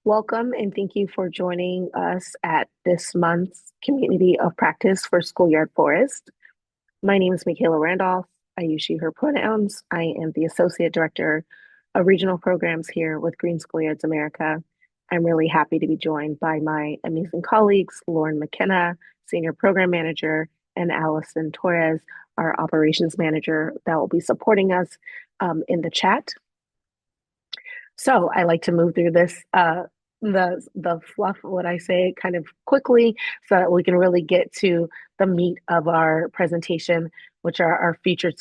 Welcome and thank you for joining us at this month's Community of Practice for Schoolyard Forest. My name is Mikaela Randolph. I use she, her pronouns. I am the Associate Director of Regional Programs here with Green Schoolyards America. I'm really happy to be joined by my amazing colleagues, Lauren McKenna, Senior Program Manager, and Allison Torres, our Operations Manager, that will be supporting us in the chat. So I like to move through this the fluff, what I say, kind of quickly so that we can really get to the meat of our presentation, which are our featured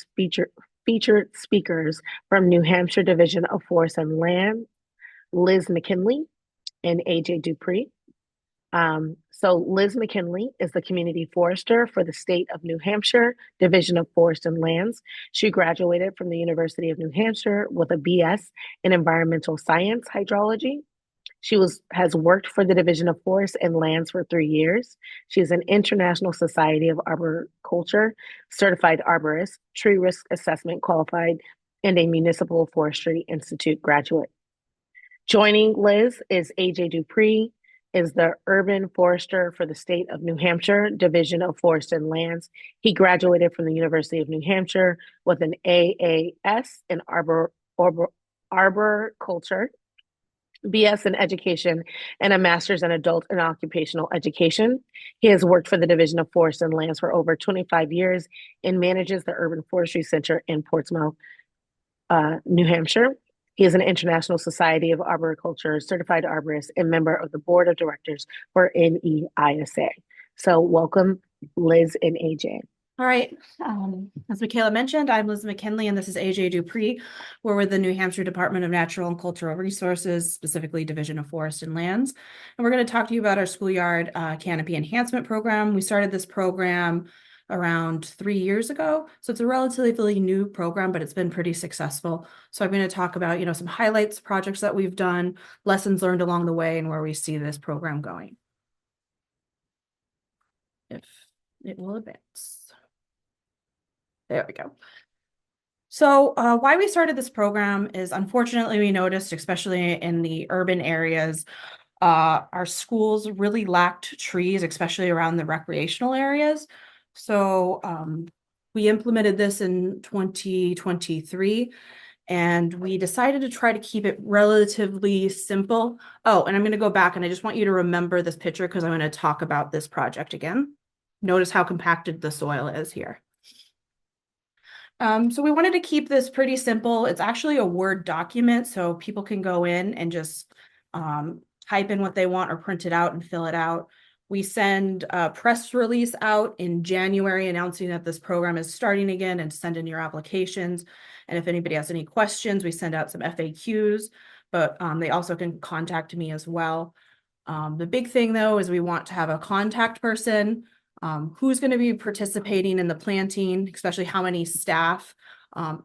speakers from New Hampshire Division of Forest and Land, Liz McKinley and AJ Dupere. So Liz McKinley is the community forester for the state of New Hampshire, Division of Forest and Lands. She graduated from the University of New Hampshire with a BS in environmental science hydrology. She has worked for the Division of Forest and Lands for 3 years. She is an International Society of Arboriculture certified arborist, tree risk assessment qualified, and a Municipal Forestry Institute graduate. Joining Liz is AJ Dupere, is the urban forester for the state of New Hampshire, Division of Forest and Lands. He graduated from the University of New Hampshire with an AAS in arboriculture, BS in education, and a master's in adult and occupational education. He has worked for the Division of Forest and Lands for over 25 years and manages the Urban Forestry Center in Portsmouth, New Hampshire. He is an International Society of Arboriculture certified arborist and member of the board of directors for NEISA. So welcome, Liz and AJ. All right. As Mikaela mentioned, I'm Liz McKinley, and this is AJ Dupere. We're with the New Hampshire Department of Natural and Cultural Resources, specifically Division of Forest and Lands. And we're going to talk to you about our Schoolyard Canopy Enhancement program. We started this program around 3 years ago. So it's a relatively new program, but it's been pretty successful. So I'm going to talk about, some highlights, projects that we've done, lessons learned along the way, and where we see this program going. If it will advance. There we go. So why we started this program is, unfortunately, we noticed, especially in the urban areas, our schools really lacked trees, especially around the recreational areas. So we implemented this in 2023, and we decided to try to keep it relatively simple. Oh, and I'm going to go back, and I just want you to remember this picture because I'm going to talk about this project again. Notice how compacted the soil is here. So we wanted to keep this pretty simple. It's actually a Word document, so people can go in and just type in what they want or print it out and fill it out. We send a press release out in January announcing that this program is starting again and send in your applications. And if anybody has any questions, we send out some FAQs, but they also can contact me as well. The big thing, though, is we want to have a contact person. Who's going to be participating in the planting, especially how many staff,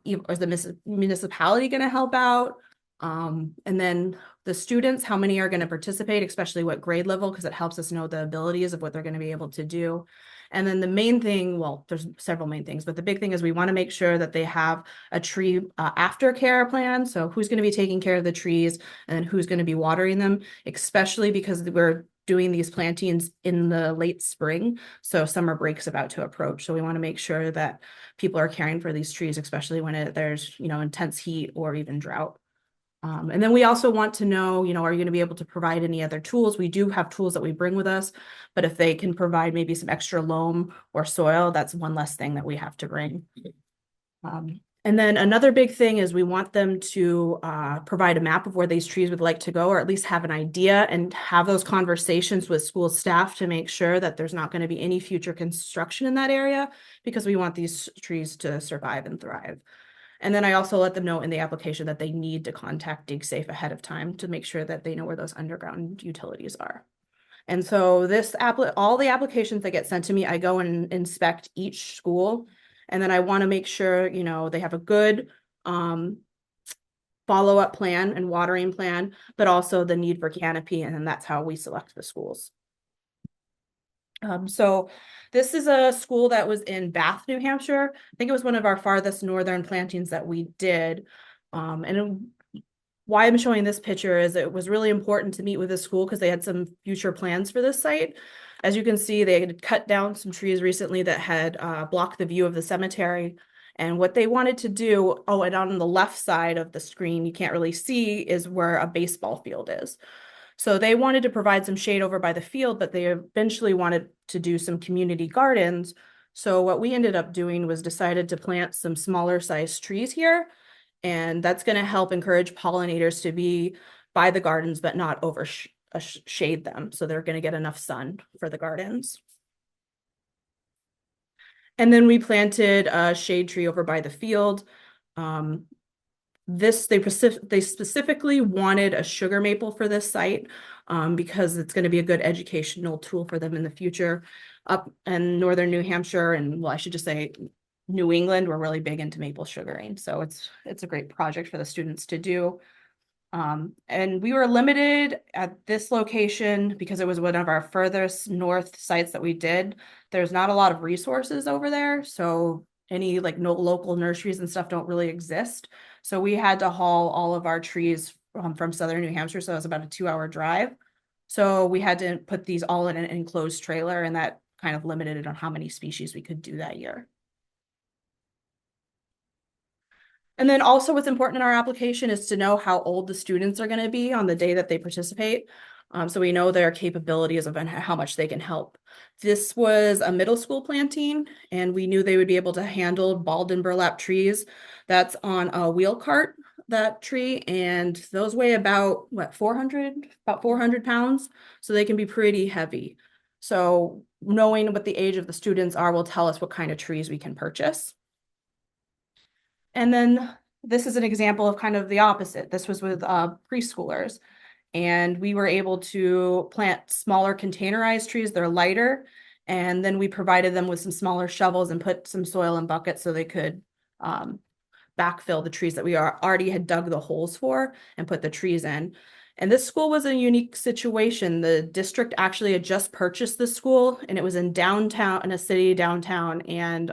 is the municipality going to help out? And then the students, how many are going to participate, especially what grade level, because it helps us know the abilities of what they're going to be able to do. And then the main thing, well, there's several main things, but the big thing is we want to make sure that they have a tree aftercare plan. So who's going to be taking care of the trees and who's going to be watering them, especially because we're doing these plantings in the late spring. So summer break's about to approach. So we want to make sure that people are caring for these trees, especially when there's, intense heat or even drought. And then we also want to know, are you going to be able to provide any other tools? We do have tools that we bring with us, but if they can provide maybe some extra loam or soil, that's one less thing that we have to bring. And then another big thing is we want them to provide a map of where these trees would like to go, or at least have an idea and have those conversations with school staff to make sure that there's not going to be any future construction in that area, because we want these trees to survive and thrive. And then I also let them know in the application that they need to contact DigSafe ahead of time to make sure that they know where those underground utilities are. And so all the applications that get sent to me, I go and inspect each school. And then I want to make sure, they have a good follow-up plan and watering plan, but also the need for canopy. And then that's how we select the schools. So this is a school that was in Bath, New Hampshire. I think it was one of our farthest northern plantings that we did. And why I'm showing this picture is it was really important to meet with the school because they had some future plans for this site. As you can see, they had cut down some trees recently that had blocked the view of the cemetery. And what they wanted to do, oh, and on the left side of the screen, you can't really see, is where a baseball field is. So they wanted to provide some shade over by the field, but they eventually wanted to do some community gardens. So what we ended up doing was decided to plant some smaller sized trees here. And that's going to help encourage pollinators to be by the gardens, but not shade them. So they're going to get enough sun for the gardens. And then we planted a shade tree over by the field. They specifically wanted a sugar maple for this site because it's going to be a good educational tool for them in the future. Up in northern New Hampshire, and well, I should just say New England, we're really big into maple sugaring. So it's a great project for the students to do. And we were limited at this location because it was one of our furthest north sites that we did. There's not a lot of resources over there. So any like no local nurseries and stuff don't really exist. So we had to haul all of our trees from southern New Hampshire. So it was about a 2-hour drive. So we had to put these all in an enclosed trailer, and that kind of limited it on how many species we could do that year. And then also what's important in our application is to know how old the students are going to be on the day that they participate. So we know their capabilities of and how much they can help. This was a middle school planting, and we knew they would be able to handle balled and burlap trees. That's on a wheel cart, that tree, and those weigh about, what, 400 pounds. So they can be pretty heavy. So knowing what the age of the students are will tell us what kind of trees we can purchase. And then this is an example of kind of the opposite. This was with preschoolers. And we were able to plant smaller containerized trees. They're lighter. And then we provided them with some smaller shovels and put some soil in buckets so they could backfill the trees that we already had dug the holes for and put the trees in. And this school was a unique situation. The district actually had just purchased this school, and it was in downtown, in a city downtown. And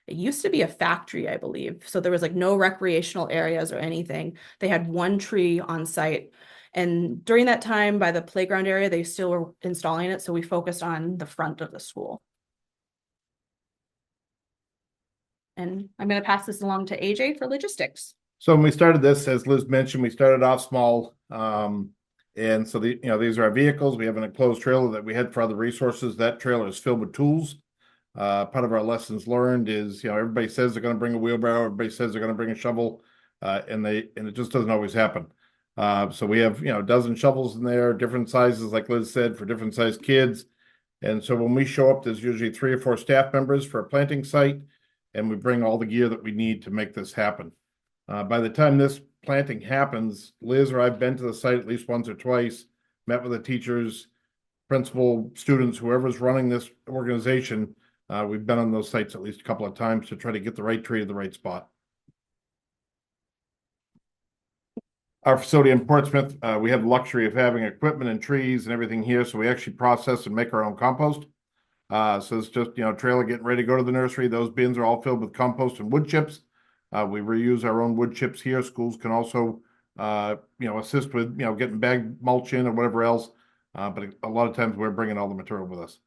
it used to be a factory, I believe. So there was like no recreational areas or anything. They had one tree on site. And during that time by the playground area, they still were installing it. So we focused on the front of the school. And I'm going to pass this along to AJ for logistics. So when we started this, as Liz mentioned, we started off small. And so these are our vehicles. We have an enclosed trailer that we had for other resources. That trailer is filled with tools. Part of our lessons learned is, everybody says they're going to bring a wheelbarrow, everybody says they're going to bring a shovel, and it just doesn't always happen. So we have, a dozen shovels in there, different sizes, like Liz said, for different sized kids. And so when we show up, there's usually 3 or 4 staff members for a planting site, and we bring all the gear that we need to make this happen. By the time this planting happens, Liz or I've been to the site at least once or twice, met with the teachers, principal, students, whoever's running this organization. We've been on those sites at least a couple of times to try to get the right tree to the right spot. Our facility in Portsmouth, we have the luxury of having equipment and trees and everything here. So we actually process and make our own compost. So it's just, trailer getting ready to go to the nursery. Those bins are all filled with compost and wood chips. We reuse our own wood chips here. Schools can also, assist with, getting bag mulch in or whatever else. But a lot of times we're bringing all the material with us.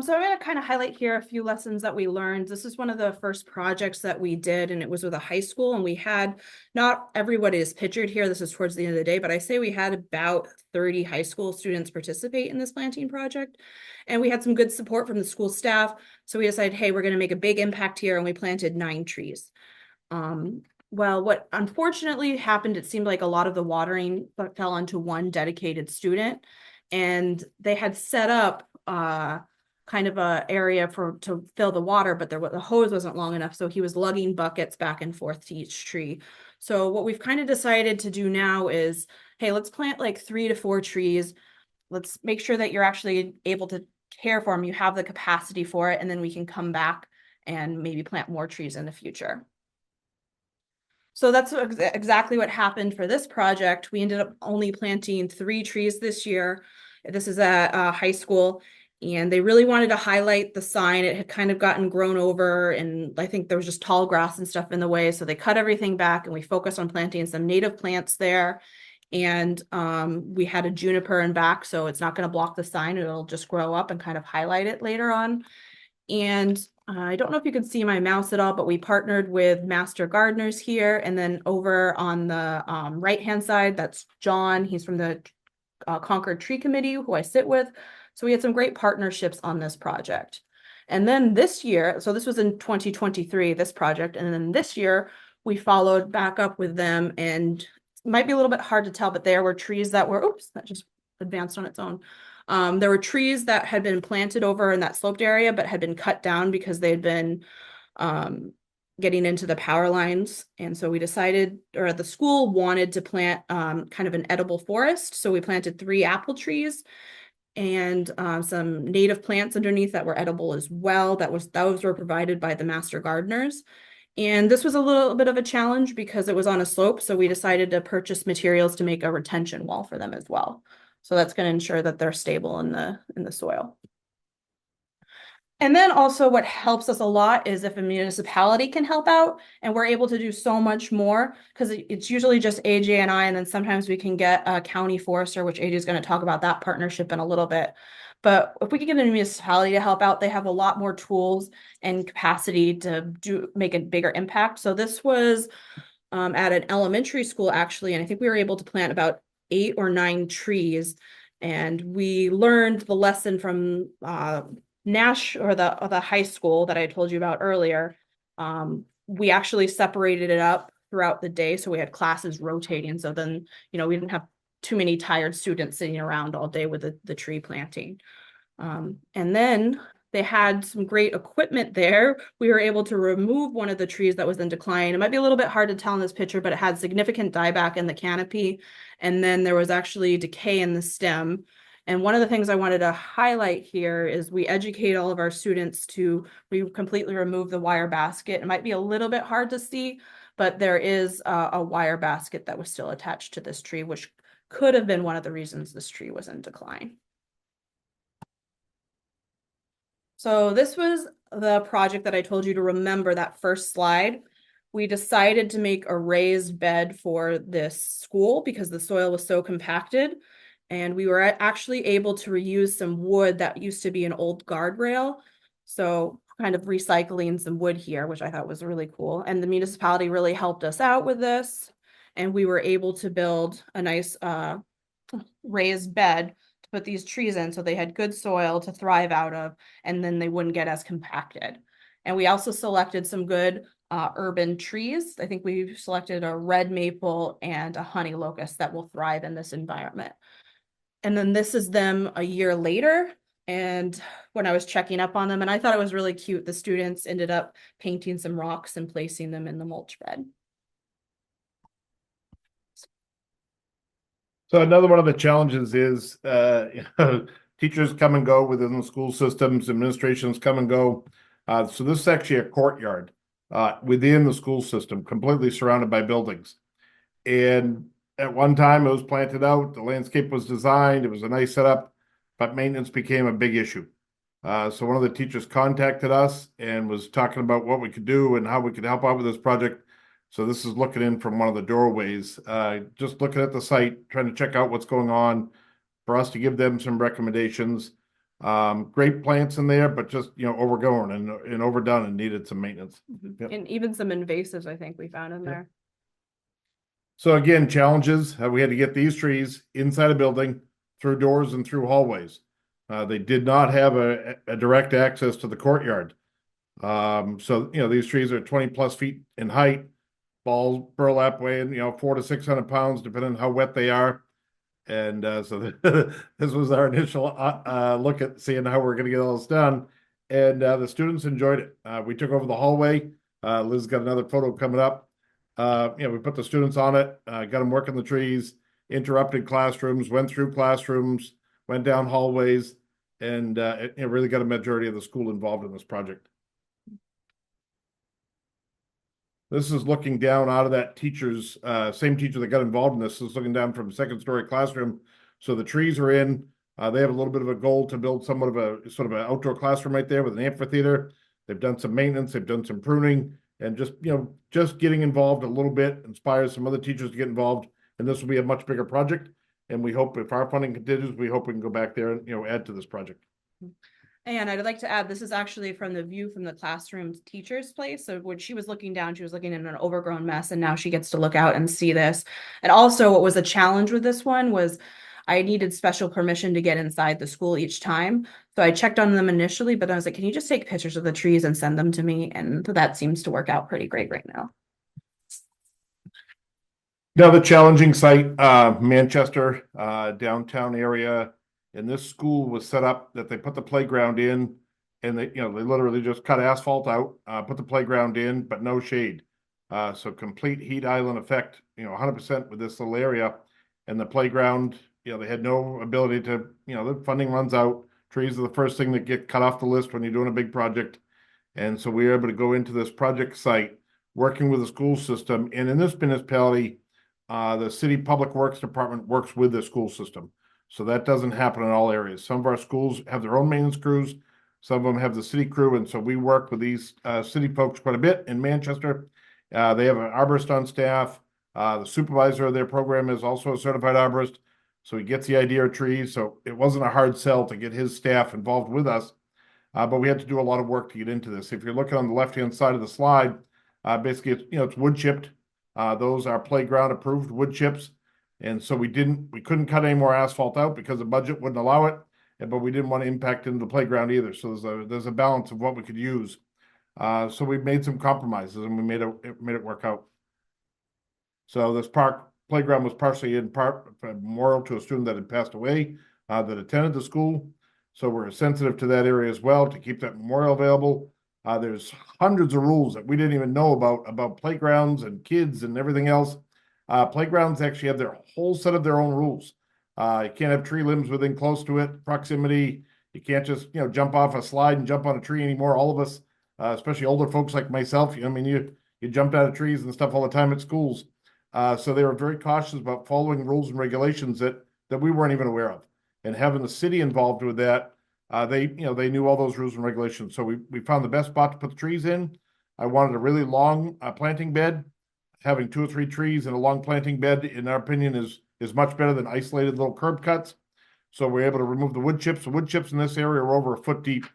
So I'm going to kind of highlight here a few lessons that we learned. This is one of the first projects that we did, and it was with a high school, and we had, not everybody is pictured here, this is towards the end of the day, but I say we had about 30 high school students participate in this planting project, and we had some good support from the school staff. So we decided, hey, we're going to make a big impact here, and we planted 9 trees. Well, what unfortunately happened, it seemed like a lot of the watering fell onto one dedicated student, and they had set up kind of a area to fill the water, but the hose wasn't long enough, so he was lugging buckets back and forth to each tree. So what we've kind of decided to do now is, hey, let's plant like 3 to 4 trees. Let's make sure that you're actually able to care for them, you have the capacity for it, and then we can come back and maybe plant more trees in the future. So that's exactly what happened for this project. We ended up only planting 3 trees this year. This is at high school. And they really wanted to highlight the sign. It had kind of gotten grown over, and I think there was just tall grass and stuff in the way. So they cut everything back and we focused on planting some native plants there. And we had a juniper in back, so it's not going to block the sign. It'll just grow up and kind of highlight it later on. And I don't know if you can see my mouse at all, but we partnered with Master Gardeners here. And then over on the right-hand side, that's John. He's from the Concord Tree Committee, who I sit with. So we had some great partnerships on this project. And then this year, so this was in 2023, this project. And then this year, we followed back up with them, and it might be a little bit hard to tell, but there were trees that were, oops, that just advanced on its own. There were trees that had been planted over in that sloped area, but had been cut down because they had been getting into the power lines. And so we decided, or the school wanted to plant kind of an edible forest. So we planted 3 apple trees and some native plants underneath that were edible as well. Those were provided by the Master Gardeners. And this was a little bit of a challenge because it was on a slope. So we decided to purchase materials to make a retention wall for them as well. So that's going to ensure that they're stable in the soil. And then also what helps us a lot is if a municipality can help out, and we're able to do so much more, because it's usually just AJ and I, and then sometimes we can get a county forester, which AJ is going to talk about that partnership in a little bit. But if we can get a municipality to help out, they have a lot more tools and capacity to make a bigger impact. So this was at an elementary school, actually, and I think we were able to plant about 8 or 9 trees. And we learned the lesson from Nash, or the high school that I told you about earlier. We actually separated it up throughout the day, so we had classes rotating. So then, we didn't have too many tired students sitting around all day with the tree planting. And then they had some great equipment there. We were able to remove one of the trees that was in decline. It might be a little bit hard to tell in this picture, but it had significant dieback in the canopy. And then there was actually decay in the stem. And one of the things I wanted to highlight here is we educate all of our students we completely remove the wire basket. It might be a little bit hard to see, but there is a wire basket that was still attached to this tree, which could have been one of the reasons this tree was in decline. So this was the project that I told you to remember, that first slide. We decided to make a raised bed for this school because the soil was so compacted. And we were actually able to reuse some wood that used to be an old guardrail. So kind of recycling some wood here, which I thought was really cool. And the municipality really helped us out with this. And we were able to build a nice raised bed to put these trees in, so they had good soil to thrive out of, and then they wouldn't get as compacted. And we also selected some good urban trees. I think we selected a red maple and a honey locust that will thrive in this environment. And then this is them a year later. And when I was checking up on them, and I thought it was really cute, the students ended up painting some rocks and placing them in the mulch bed. So another one of the challenges is, teachers come and go within the school systems, administrations come and go. So this is actually a courtyard within the school system, completely surrounded by buildings. And at one time it was planted out, the landscape was designed, it was a nice setup, but maintenance became a big issue. So one of the teachers contacted us and was talking about what we could do and how we could help out with this project. So this is looking in from one of the doorways, just looking at the site, trying to check out what's going on for us to give them some recommendations. Great plants in there, but just, overgrown and overdone and needed some maintenance. Yep. And even some invasives, I think we found in there. So again, challenges. We had to get these trees inside a building, through doors and through hallways. They did not have a direct access to the courtyard. So, these trees are 20 plus feet in height. Balls, burlap weighing, 400 to 600 pounds, depending on how wet they are. And so this was our initial look at seeing how we're going to get all this done. And the students enjoyed it. We took over the hallway. Liz got another photo coming up. We put the students on it, got them working the trees, interrupted classrooms, went through classrooms, went down hallways, and it really got a majority of the school involved in this project. This is looking down out of that teacher's, same teacher that got involved in this is looking down from second story classroom. So the trees are in, They have a little bit of a goal to build somewhat of a sort of an outdoor classroom right there with an amphitheater. They've done some maintenance, they've done some pruning, and just getting involved a little bit inspires some other teachers to get involved. And this will be a much bigger project. And we hope if our funding continues, we hope we can go back there and add to this project. And I'd like to add, this is actually from the view from the classroom teacher's place. So when she was looking down, she was looking in an overgrown mess, and now she gets to look out and see this. And also what was a challenge with this one was I needed special permission to get inside the school each time. So I checked on them initially, but I was like, can you just take pictures of the trees and send them to me? And that seems to work out pretty great right now. Another challenging site, Manchester, downtown area. And this school was set up that they put the playground in, and they literally just cut asphalt out, put the playground in, but no shade. So complete heat island effect, 100% with this little area. And the playground, they had no ability to, the funding runs out. Trees are the first thing that get cut off the list when you're doing a big project. And so we were able to go into this project site, working with the school system. And in this municipality, the city public works department works with the school system. So that doesn't happen in all areas. Some of our schools have their own maintenance crews. Some of them have the city crew. And so we work with these city folks quite a bit in Manchester. They have an arborist on staff. The supervisor of their program is also a certified arborist. So he gets the idea of trees. So it wasn't a hard sell to get his staff involved with us. But we had to do a lot of work to get into this. If you're looking on the left-hand side of the slide, basically it's wood chipped. Those are playground approved wood chips. And so we couldn't cut any more asphalt out because the budget wouldn't allow it, but we didn't want to impact into the playground either. So there's a balance of what we could use. So we made some compromises and we made it work out. So this playground was partially in part a memorial to a student that had passed away that attended the school. So we're sensitive to that area as well to keep that memorial available. There's hundreds of rules that we didn't even know about playgrounds and kids and everything else. Playgrounds actually have their whole set of their own rules. You can't have tree limbs within close to it, proximity. You can't just, jump off a slide and jump on a tree anymore. All of us, especially older folks like myself, you jumped out of trees and stuff all the time at schools. So they were very cautious about following rules and regulations that we weren't even aware of. And having the city involved with that, they knew all those rules and regulations. So we found the best spot to put the trees in. I wanted a really long planting bed. Having 2 or 3 trees in a long planting bed, in our opinion, is much better than isolated little curb cuts. So we're able to remove the wood chips. The wood chips in this area are over 1 foot deep.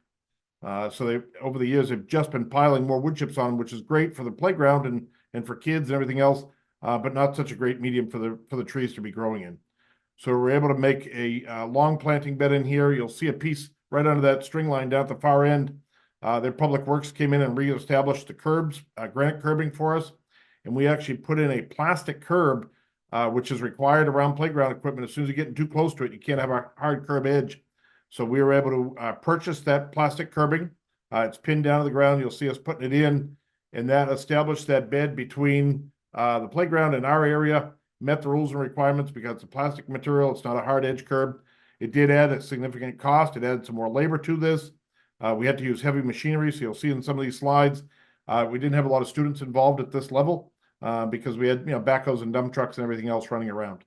So they, over the years, they've just been piling more wood chips on, which is great for the playground and for kids and everything else, but not such a great medium for the trees to be growing in. So we're able to make a long planting bed in here. You'll see a piece right under that string line down at the far end. Their public works came in and reestablished the curbs, granite curbing for us. And we actually put in a plastic curb, which is required around playground equipment. As soon as you're getting too close to it, you can't have a hard curb edge. So we were able to purchase that plastic curbing. It's pinned down to the ground. You'll see us putting it in. And that established that bed between the playground and our area, met the rules and requirements because it's a plastic material. It's not a hard edge curb. It did add a significant cost. It added some more labor to this. We had to use heavy machinery. So you'll see in some of these slides, we didn't have a lot of students involved at this level. Because we had backhoes and dump trucks and everything else running around.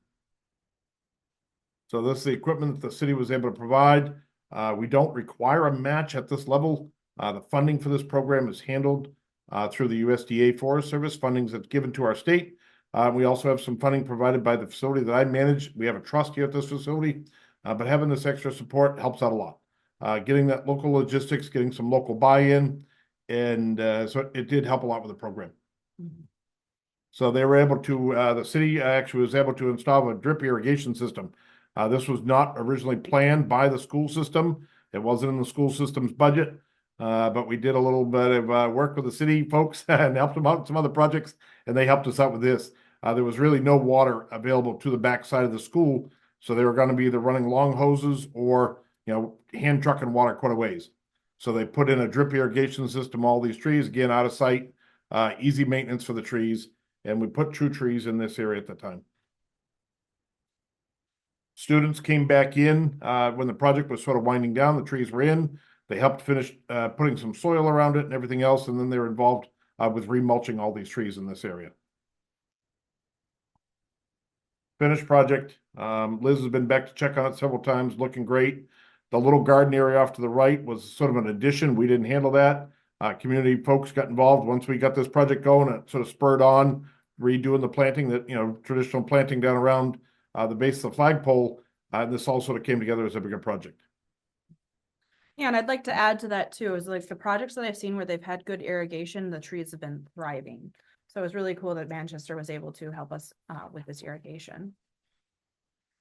So this is the equipment that the city was able to provide. We don't require a match at this level. The funding for this program is handled through the USDA Forest Service fundings that's given to our state. We also have some funding provided by the facility that I manage. We have a trust here at this facility, but having this extra support helps out a lot. Getting that local logistics, getting some local buy-in, and so it did help a lot with the program. Mm-hmm. So they were able to, the city actually was able to install a drip irrigation system. This was not originally planned by the school system. It wasn't in the school system's budget, but we did a little bit of work with the city folks and helped them out with some other projects, and they helped us out with this. There was really no water available to the backside of the school, so they were going to be either running long hoses or, hand trucking water quite a ways. So they put in a drip irrigation system, all these trees, again, out of sight, easy maintenance for the trees. And we put 2 trees in this area at the time. Students came back in when the project was sort of winding down. The trees were in. They helped finish putting some soil around it and everything else. And then they were involved with remulching all these trees in this area. Finished project. Liz has been back to check on it several times, looking great. The little garden area off to the right was sort of an addition. We didn't handle that. Community folks got involved. Once we got this project going, it sort of spurred on redoing the planting that, traditional planting down around the base of the flagpole. This all sort of came together as a bigger project. Yeah, and I'd like to add to that too, is like the projects that I've seen where they've had good irrigation, the trees have been thriving. So it was really cool that Manchester was able to help us with this irrigation.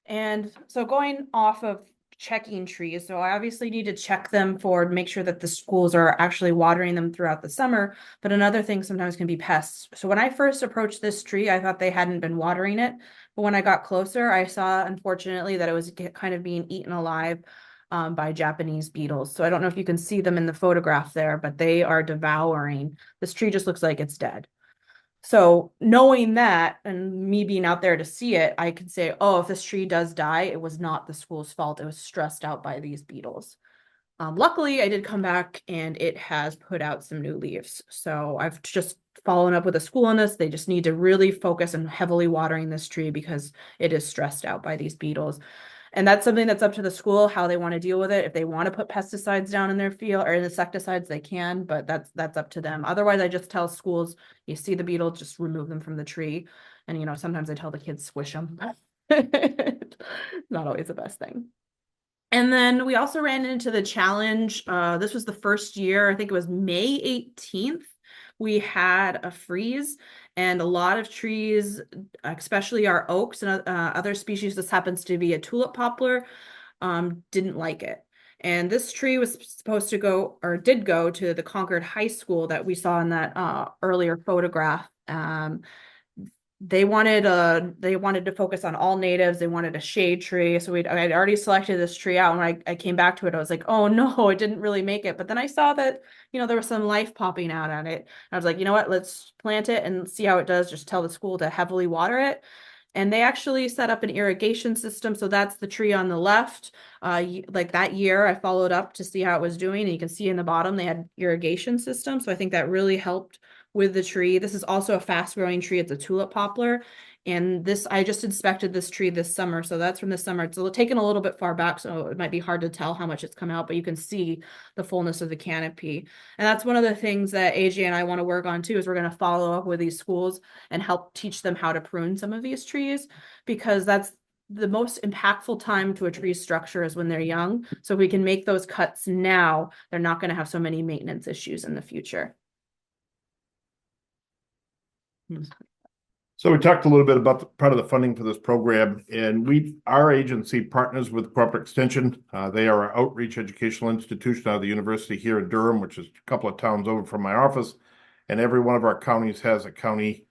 And so going off of checking trees, so I obviously need to check them for make sure that the schools are actually watering them throughout the summer. But another thing sometimes can be pests. So when I first approached this tree, I thought they hadn't been watering it. But when I got closer, I saw, unfortunately, that it was kind of being eaten alive by Japanese beetles. So I don't know if you can see them in the photograph there, but they are devouring. This tree just looks like it's dead. So knowing that and me being out there to see it, I can say, oh, if this tree does die, it was not the school's fault. It was stressed out by these beetles. Luckily, I did come back and it has put out some new leaves. So I've just followed up with the school on this. They just need to really focus on heavily watering this tree because it is stressed out by these beetles. And that's something that's up to the school, how they want to deal with it. If they want to put pesticides down in their field or insecticides, they can, but that's up to them. Otherwise, I just tell schools, you see the beetle, just remove them from the tree. And, sometimes I tell the kids, squish them. Not always the best thing. And then we also ran into the challenge. This was the first year, I think it was May 18th. We had a freeze and a lot of trees, especially our oaks and other species, this happens to be a tulip poplar, didn't like it. And this tree was supposed to go, or did go, to the Concord High School that we saw in that earlier photograph. They wanted to focus on all natives. They wanted a shade tree. So I'd already selected this tree out. And I came back to it, I was like, oh no, it didn't really make it. But then I saw that, there was some life popping out on it. I was like, you know what, let's plant it and see how it does. Just tell the school to heavily water it. And they actually set up an irrigation system. So that's the tree on the left. Like that year, I followed up to see how it was doing. And you can see in the bottom, they had irrigation system. So I think that really helped with the tree. This is also a fast growing tree. It's a tulip poplar. And I just inspected this tree this summer. So that's from this summer. It's taken a little bit far back, so it might be hard to tell how much it's come out, but you can see the fullness of the canopy. And that's one of the things that AJ and I want to work on too, is we're going to follow up with these schools and help teach them how to prune some of these trees, because that's the most impactful time to a tree structure is when they're young. So if we can make those cuts now, they're not going to have so many maintenance issues in the future. So we talked a little bit about part of the funding for this program, and our agency partners with Corporate Extension. They are our outreach educational institution out of the university here in Durham, which is a couple of towns over from my office. And every one of our counties has a county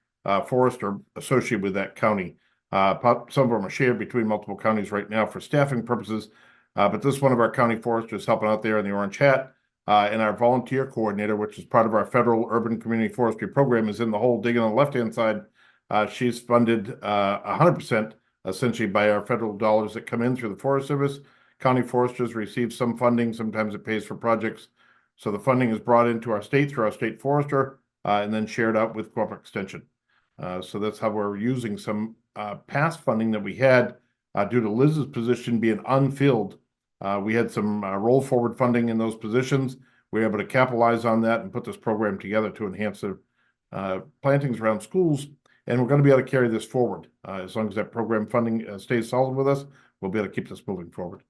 forester associated with that county. Some of them are shared between multiple counties right now for staffing purposes. But this one of our county foresters helping out there in the orange hat. And our volunteer coordinator, which is part of our federal urban community forestry program, is in the hole digging on the left-hand side. She's funded 100% essentially by our federal dollars that come in through the Forest Service. County foresters receive some funding. Sometimes it pays for projects. So the funding is brought into our state through our state forester and then shared out with Corporate Extension. So that's how we're using some past funding that we had due to Liz's position being unfilled. We had some roll forward funding in those positions. We were able to capitalize on that and put this program together to enhance the plantings around schools. And we're going to be able to carry this forward. As long as that program funding stays solid with us, we'll be able to keep this moving forward.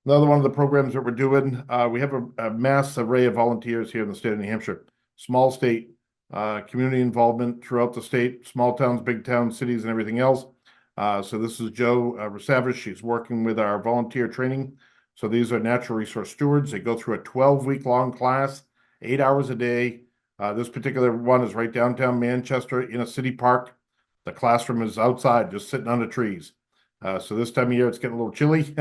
Another one of the programs that we're doing, we have a mass array of volunteers here in the state of New Hampshire. Small state, community involvement throughout the state, small towns, big towns, cities, and everything else. So this is Jo Rasavish. She's working with our volunteer training. So these are natural resource stewards. They go through a 12-week-long class, 8 hours a day. This particular one is right downtown Manchester in a city park. The classroom is outside, just sitting under trees. So this time of year, it's getting a little chilly.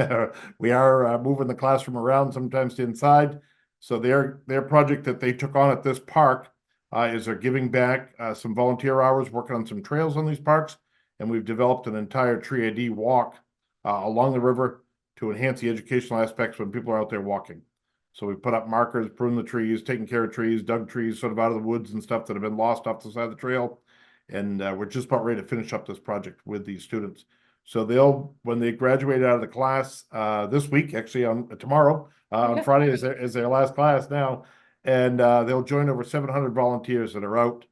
We are moving the classroom around sometimes to inside. So their project that they took on at this park is they're giving back some volunteer hours, working on some trails on these parks. And we've developed an entire tree ID walk along the river to enhance the educational aspects when people are out there walking. So we put up markers, prune the trees, taking care of trees, dug trees sort of out of the woods and stuff that have been lost off the side of the trail. And we're just about ready to finish up this project with these students. So they'll, when they graduate out of the class this week, actually on tomorrow, on Friday is their last class now, and they'll join over 700 volunteers that are out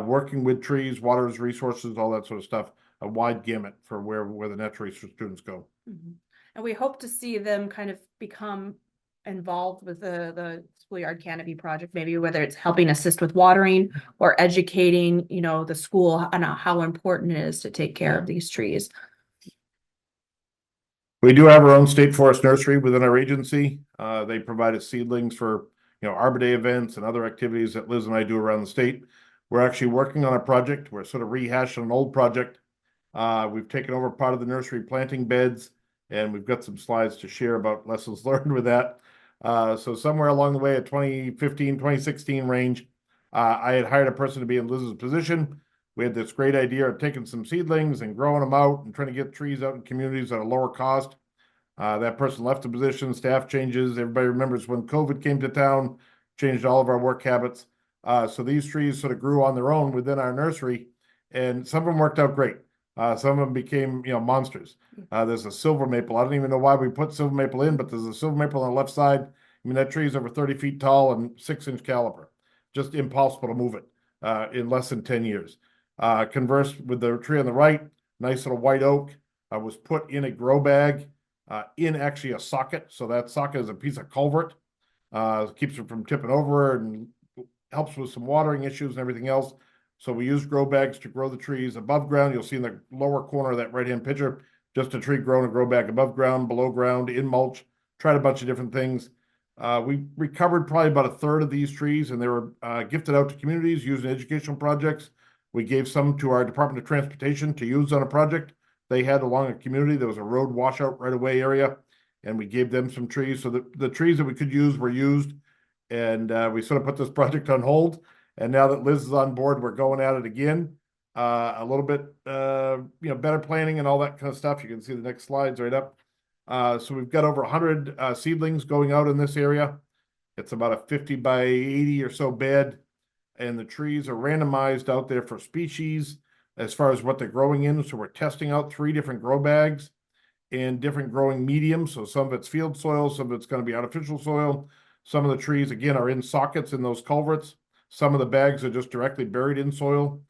working with trees, waters, resources, all that sort of stuff, a wide gamut for where the natural resource students go. Mm-hmm. And we hope to see them kind of become involved with the Schoolyard Canopy project, maybe whether it's helping assist with watering or educating, you know, the school on how important it is to take care of these trees. We do have our own state forest nursery within our agency. They provide us seedlings for, you know, Arbor Day events and other activities that Liz and I do around the state. We're actually working on a project. We're sort of rehashing an old project. We've taken over part of the nursery planting beds, and we've got some slides to share about lessons learned with that. So somewhere along the way at 2015, 2016 range, I had hired a person to be in Liz's position. We had this great idea of taking some seedlings and growing them out and trying to get trees out in communities at a lower cost. That person left the position, staff changes. Everybody remembers when COVID came to town, changed all of our work habits. So these trees sort of grew on their own within our nursery, and some of them worked out great. Some of them became, you know, monsters. There's a silver maple. I don't even know why we put silver maple in, but there's a silver maple on the left side. I mean, that tree is over 30 feet tall and 6-inch caliber. Just impossible to move it in less than 10 years. Converse with the tree on the right, nice little white oak, was put in a grow bag in actually a socket. So that socket is a piece of culvert, keeps it from tipping over and helps with some watering issues and everything else. So we use grow bags to grow the trees above ground. You'll see in the lower corner of that right-hand picture, just a tree grown in a grow bag above ground, below ground, in mulch, tried a bunch of different things. We recovered probably about a third of these trees, and they were gifted out to communities using educational projects. We gave some to our Department of Transportation to use on a project they had along a community. There was a road washout right away area, and we gave them some trees. So the trees that we could use were used, and we sort of put this project on hold. And now that Liz is on board, we're going at it again. A little bit, you know, better planning and all that kind of stuff. You can see the next slides right up. So we've got over 100 seedlings going out in this area. It's about a 50 by 80 or so bed, and the trees are randomized out there for species as far as what they're growing in. So we're testing out 3 different grow bags and different growing mediums. So some of it's field soil, some of it's going to be artificial soil. Some of the trees, again, are in sockets in those culverts. Some of the bags are just directly buried in soil.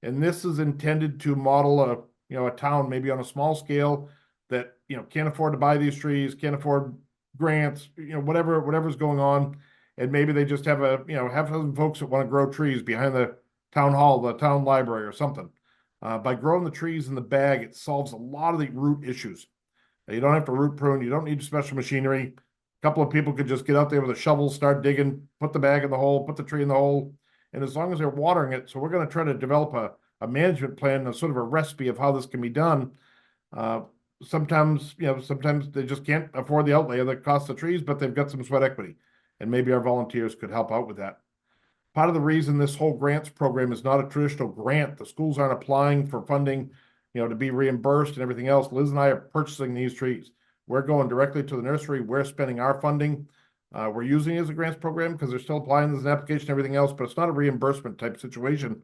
And this is intended to model a, you know, a town maybe on a small scale that, you know, can't afford to buy these trees, can't afford grants, you know, whatever's going on. And maybe they just have a, you know, half a dozen folks that want to grow trees behind the town hall, the town library or something. By growing the trees in the bag, it solves a lot of the root issues. You don't have to root prune. You don't need special machinery. A couple of people could just get out there with a shovel, start digging, put the bag in the hole, put the tree in the hole. And as long as they're watering it, so we're going to try to develop a management plan, a sort of a recipe of how this can be done. Sometimes, you know, sometimes they just can't afford the outlay of the cost of trees, but they've got some sweat equity. And maybe our volunteers could help out with that. Part of the reason this whole grants program is not a traditional grant, the schools aren't applying for funding, you know, to be reimbursed and everything else. Liz and I are purchasing these trees. We're going directly to the nursery. We're spending our funding. We're using it as a grants program because they're still applying as an application and everything else, but it's not a reimbursement type situation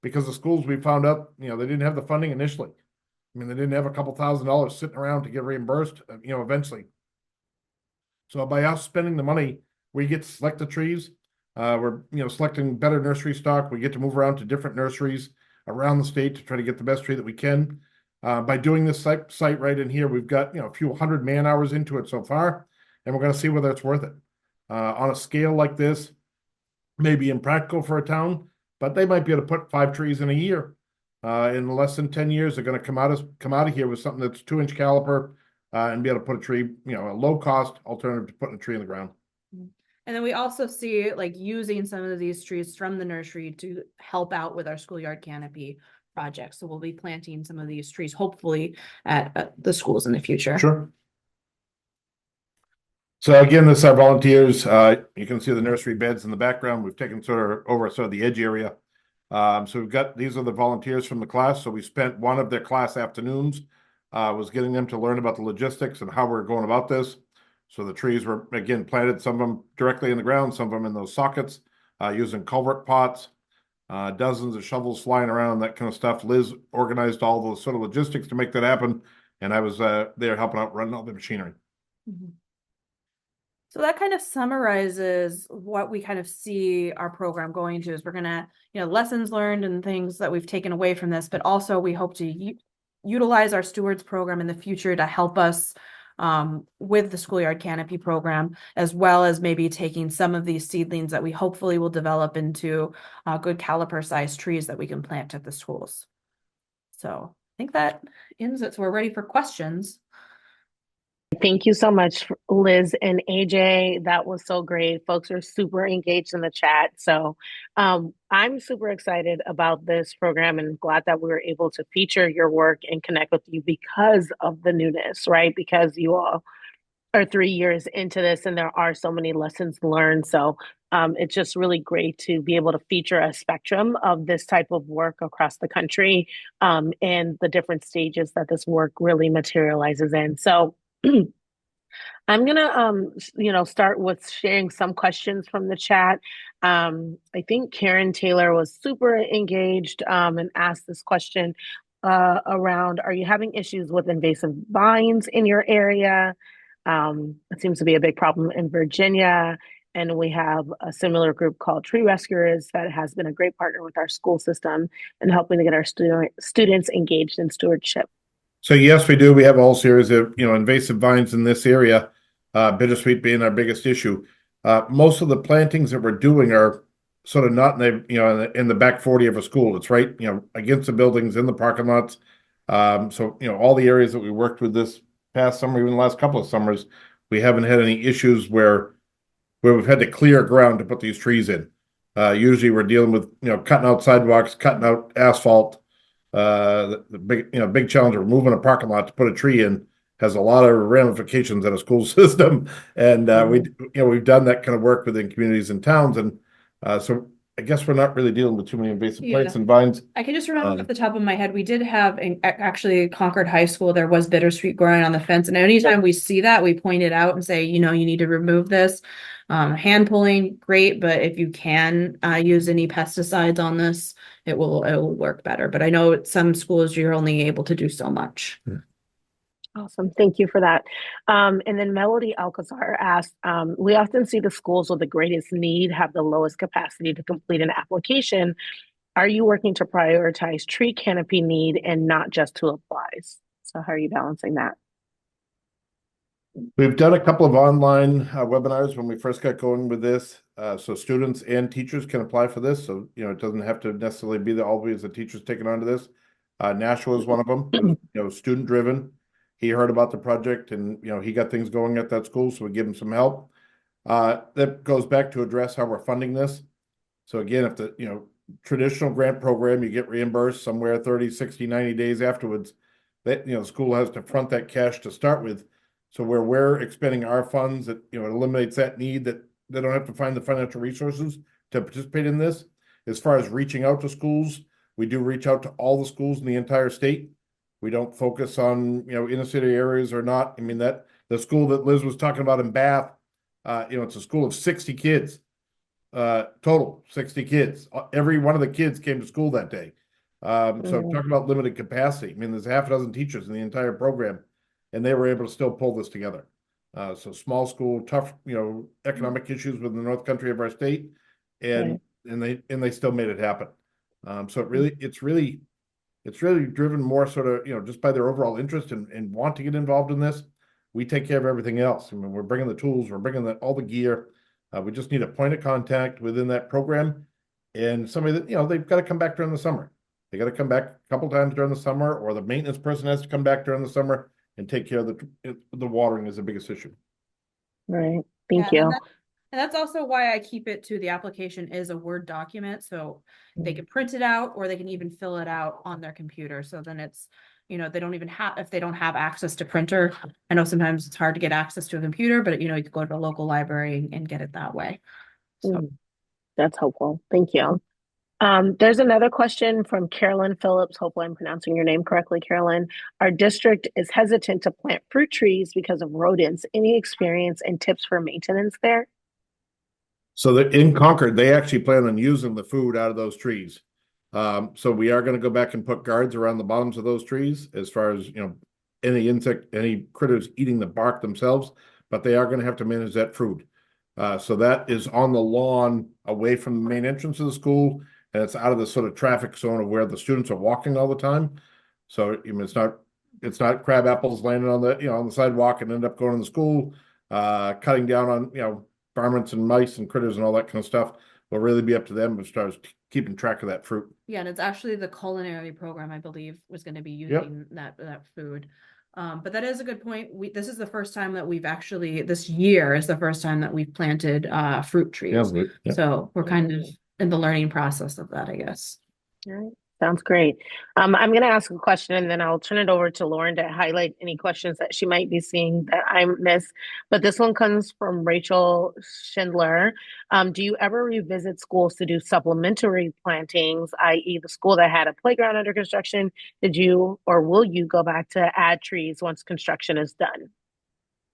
because the schools we found out, you know, they didn't have the funding initially. I mean, they didn't have a couple $1,000s sitting around to get reimbursed, you know, eventually. So by us spending the money, we get to select the trees. We're, you know, selecting better nursery stock. We get to move around to different nurseries around the state to try to get the best tree that we can. By doing this site right in here, we've got, you know, a few hundred man hours into it so far, and we're going to see whether it's worth it. On a scale like this, maybe impractical for a town, but they might be able to put 5 trees in a year. In less than 10 years, they're going to come out of here with something that's 2-inch caliper and be able to put a tree, you know, a low cost alternative to putting a tree in the ground. And then we also see like using some of these trees from the nursery to help out with our schoolyard canopy project. So we'll be planting some of these trees, hopefully at the schools in the future. Sure. So again, this is our volunteers. You can see the nursery beds in the background. We've taken sort of over sort of the edge area. So we've got, these are the volunteers from the class. So we spent one of their class afternoons, was getting them to learn about the logistics and how we're going about this. So the trees were, again, planted, some of them directly in the ground, some of them in those sockets, using culvert pots. dozens of shovels flying around, that kind of stuff. Liz organized all the sort of logistics to make that happen, and I was there helping out running all the machinery. So that kind of summarizes what we kind of see our program going to is we're going to, lessons learned and things that we've taken away from this, but also we hope to utilize our stewards program in the future to help us with the Schoolyard Canopy program, as well as maybe taking some of these seedlings that we hopefully will develop into good caliper sized trees that we can plant at the schools. So I think that ends it. So we're ready for questions. Thank you so much, Liz and AJ. That was so great. Folks are super engaged in the chat. So I'm super excited about this program and glad that we were able to feature your work and connect with you because of the newness, right? Because you all are 3 years into this and there are so many lessons learned. So it's just really great to be able to feature a spectrum of this type of work across the country and the different stages that this work really materializes in. So I'm gonna start with sharing some questions from the chat. I think Karen Taylor was super engaged and asked this question around, are you having issues with invasive vines in your area? It seems to be a big problem in Virginia. And we have a similar group called Tree Rescuers that has been a great partner with our school system and helping to get our students engaged in stewardship. So yes, we do. We have a whole series of invasive vines in this area. Bittersweet being our biggest issue. Most of the plantings that we're doing are sort of not in the in the back 40 of a school. It's right against the buildings in the parking lots. So all the areas that we worked with this past summer, even the last couple of summers, we haven't had any issues where we've had to clear ground to put these trees in. Usually we're dealing with cutting out sidewalks, cutting out asphalt. The big challenge of moving a parking lot to put a tree in has a lot of ramifications in a school system, and we've done that kind of work within communities and towns, and so I guess we're not really dealing with too many invasive plants and vines. I can just remember off the top of my head, we did have actually Concord High School. There was bittersweet growing on the fence, and anytime we see that, we point it out and say, you need to remove this. Hand pulling, great, but if you can use any pesticides on this, it will work better. But I know at some schools you're only able to do so much. Awesome. Thank you for that. And then Melody Alcazar asked, we often see the schools with the greatest need have the lowest capacity to complete an application. Are you working to prioritize tree canopy need and not just to applies? So how are you balancing that? We've done a couple of online webinars when we first got going with this. So students and teachers can apply for this. So, it doesn't have to necessarily be always the teachers taking on to this. Nashua is one of them, student driven. He heard about the project and, he got things going at that school. So we give him some help. That goes back to address how we're funding this. So again, if the, traditional grant program, you get reimbursed somewhere 30, 60, 90 days afterwards, that, the school has to front that cash to start with. So where we're expending our funds, it eliminates that need that they don't have to find the financial resources to participate in this. As far as reaching out to schools, we do reach out to all the schools in the entire state. We don't focus on inner city areas or not. I mean, that the school that Liz was talking about in Bath, it's a school of 60 kids, total 60 kids. Every one of the kids came to school that day. So talk about limited capacity. I mean, there's half a dozen teachers in the entire program, and they were able to still pull this together. So small school, tough, economic issues within the North Country of our state, and they still made it happen. So it's really driven more sort of just by their overall interest and want to get involved in this. We take care of everything else. I mean, we're bringing the tools, we're bringing all the gear. We just need a point of contact within that program, and somebody that they've got to come back during the summer. They got to come back a couple times during the summer, or the maintenance person has to come back during the summer and take care of the watering is the biggest issue. Right. Thank you. And that's also why I keep it to the application is a Word document. So they can print it out or they can even fill it out on their computer. So then it's, they don't even have, if they don't have access to printer, I know sometimes it's hard to get access to a computer, but you could go to a local library and get it that way. So that's helpful. Thank you. There's another question from Carolyn Phillips. Hopefully I'm pronouncing your name correctly, Carolyn. Our district is hesitant to plant fruit trees because of rodents. Any experience and tips for maintenance there? So that in Concord, they actually plan on using the food out of those trees. So we are going to go back and put guards around the bottoms of those trees as far as, any insect, any critters eating the bark themselves, but they are going to have to manage that food. So that is on the lawn away from the main entrance of the school, and it's out of the sort of traffic zone of where the students are walking all the time. So it's not crab apples landing on the sidewalk and end up going to the school, cutting down on varmints and mice and critters and all that kind of stuff. Will really be up to them as far as keeping track of that fruit. Yeah, and it's actually the culinary program, I believe, was going to be using that food. But that is a good point. This is the first time that this year is the first time that we've planted fruit trees. Yeah. So we're kind of in the learning process of that, I guess. All right. Sounds great. I'm going to ask a question and then I'll turn it over to Lauren to highlight any questions that she might be seeing that I missed. But this one comes from Rachel Schindler. Do you ever revisit schools to do supplementary plantings, i.e. the school that had a playground under construction? Did you or will you go back to add trees once construction is done?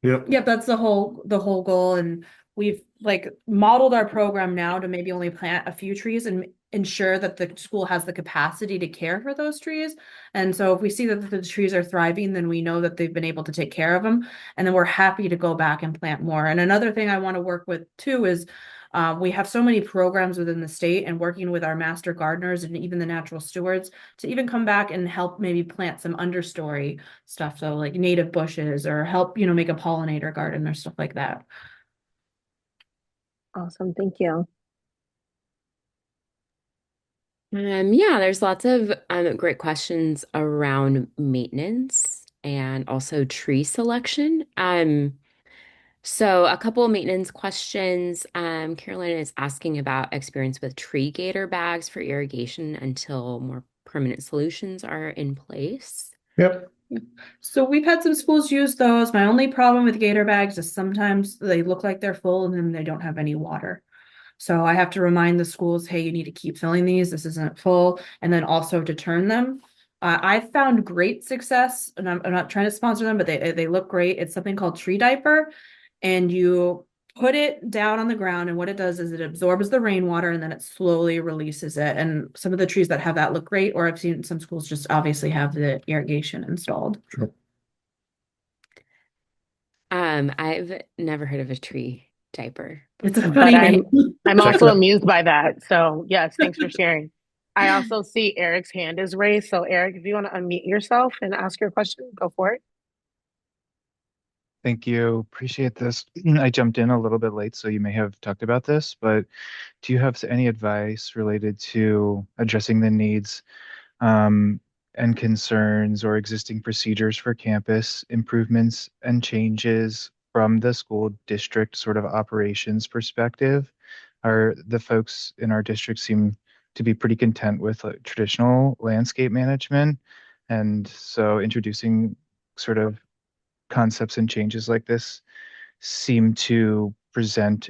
Yep, that's the whole goal. And we've modeled our program now to maybe only plant a few trees and ensure that the school has the capacity to care for those trees. And so if we see that the trees are thriving, then we know that they've been able to take care of them. And then we're happy to go back and plant more. And another thing I want to work with too is we have so many programs within the state, and working with our master gardeners and even the natural stewards to even come back and help maybe plant some understory stuff. So like native bushes, or help, make a pollinator garden or stuff like that. Awesome. Thank you. Yeah, there's lots of great questions around maintenance and also tree selection. So a couple of maintenance questions. Carolina is asking about experience with tree gator bags for irrigation until more permanent solutions are in place. Yep. So we've had some schools use those. My only problem with gator bags is sometimes they look like they're full and then they don't have any water. So I have to remind the schools, hey, you need to keep filling these. This isn't full. And then also to turn them. I've found great success, and I'm not trying to sponsor them, but they look great. It's something called tree diaper, and you put it down on the ground, and what it does is it absorbs the rainwater and then it slowly releases it. And some of the trees that have that look great, or I've seen some schools just obviously have the irrigation installed. Sure. I've never heard of a tree diaper. It's a funny name. I'm also amused by that. So yes, thanks for sharing. I also see Eric's hand is raised. So Eric, if you want to unmute yourself and ask your question, go for it. Thank you. Appreciate this. I jumped in a little bit late, so you may have talked about this, but do you have any advice related to addressing the needs and concerns or existing procedures for campus improvements and changes from the school district sort of operations perspective? Are the folks in our district seem to be pretty content with traditional landscape management? And so introducing sort of concepts and changes like this seem to present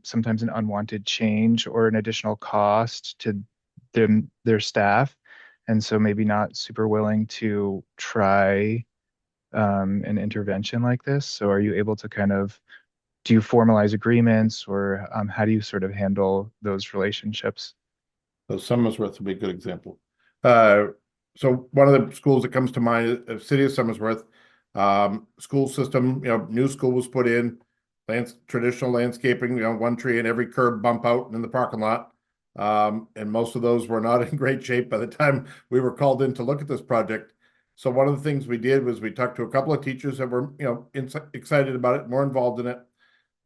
sometimes an unwanted change or an additional cost to their staff. And so maybe not super willing to try an intervention like this. So are you able to do you formalize agreements, or how do you sort of handle those relationships? So Somersworth would be a good example. So one of the schools that comes to mind is City of Somersworth. School system, new school was put in, traditional landscaping, one tree in every curb bump out in the parking lot. And most of those were not in great shape by the time we were called in to look at this project. So one of the things we did was we talked to a couple of teachers that were, excited about it, more involved in it,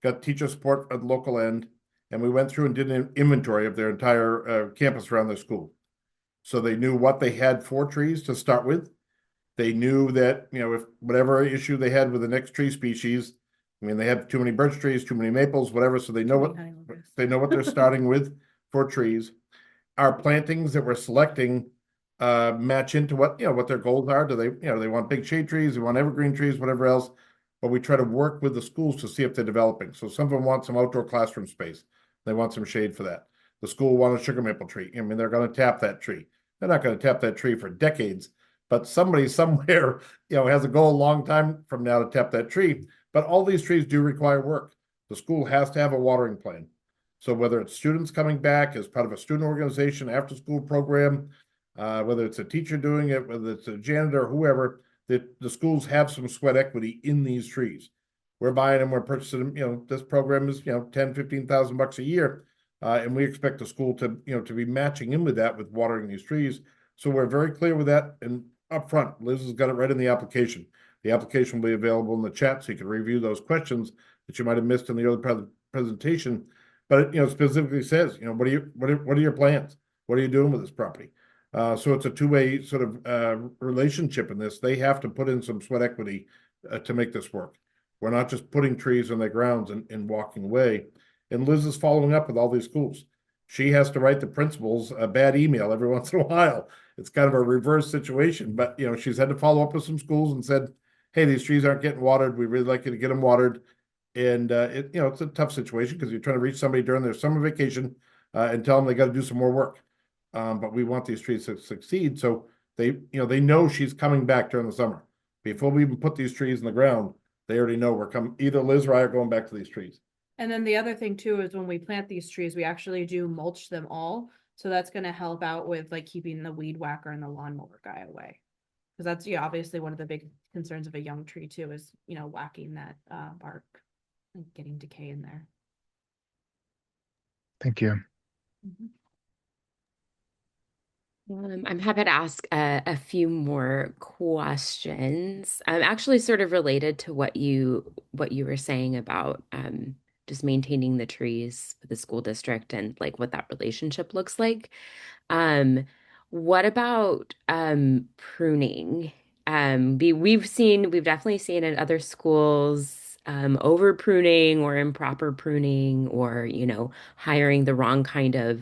got teacher support at the local end, and we went through and did an inventory of their entire campus around their school. So they knew what they had for trees to start with. They knew that, if whatever issue they had with the next tree species, they have too many birch trees, too many maples, whatever, so they know what they're starting with for trees. Our plantings that we're selecting match into what their goals are. Do they want big shade trees, they want evergreen trees, whatever else. But we try to work with the schools to see if they're developing. So some of them want some outdoor classroom space. They want some shade for that. The school want a sugar maple tree. They're going to tap that tree. They're not going to tap that tree for decades. But somebody somewhere, has a goal a long time from now to tap that tree. But all these trees do require work. The school has to have a watering plan. So whether it's students coming back as part of a student organization, after school program, whether it's a teacher doing it, whether it's a janitor, whoever, the schools have some sweat equity in these trees. We're buying them, we're purchasing them, you know, this program is, you know, 10, 15,000 bucks a year. And we expect the school to, you know, to be matching in with that with watering these trees. So we're very clear with that. And up front, Liz has got it right in the application. The application will be available in the chat so you can review those questions that you might have missed in the other presentation. But it, you know, specifically says, you know, what are your plans? What are you doing with this property? So it's a two-way sort of relationship in this. They have to put in some sweat equity to make this work. We're not just putting trees on their grounds and walking away. And Liz is following up with all these schools. She has to write the principals a bad email every once in a while. It's kind of a reverse situation, but you know, she's had to follow up with some schools and said, hey, these trees aren't getting watered. We really like you to get them watered. And it, you know, it's a tough situation because you're trying to reach somebody during their summer vacation and tell them they got to do some more work. But we want these trees to succeed. So they know she's coming back during the summer. Before we even put these trees in the ground, they already know we're coming. Either Liz or I are going back to these trees. And then the other thing too is when we plant these trees, we actually do mulch them all. So that's going to help out with like keeping the weed whacker and the lawnmower guy away. Because that's, yeah, obviously one of the big concerns of a young tree too is, you know, whacking that bark and getting decay in there. Thank you. Mhm. I'm happy to ask a few more questions. Actually sort of related to what you were saying about just maintaining the trees for the school district and like what that relationship looks like. Um, what about pruning? We've definitely seen in other schools over pruning or improper pruning or, you know, hiring the wrong kind of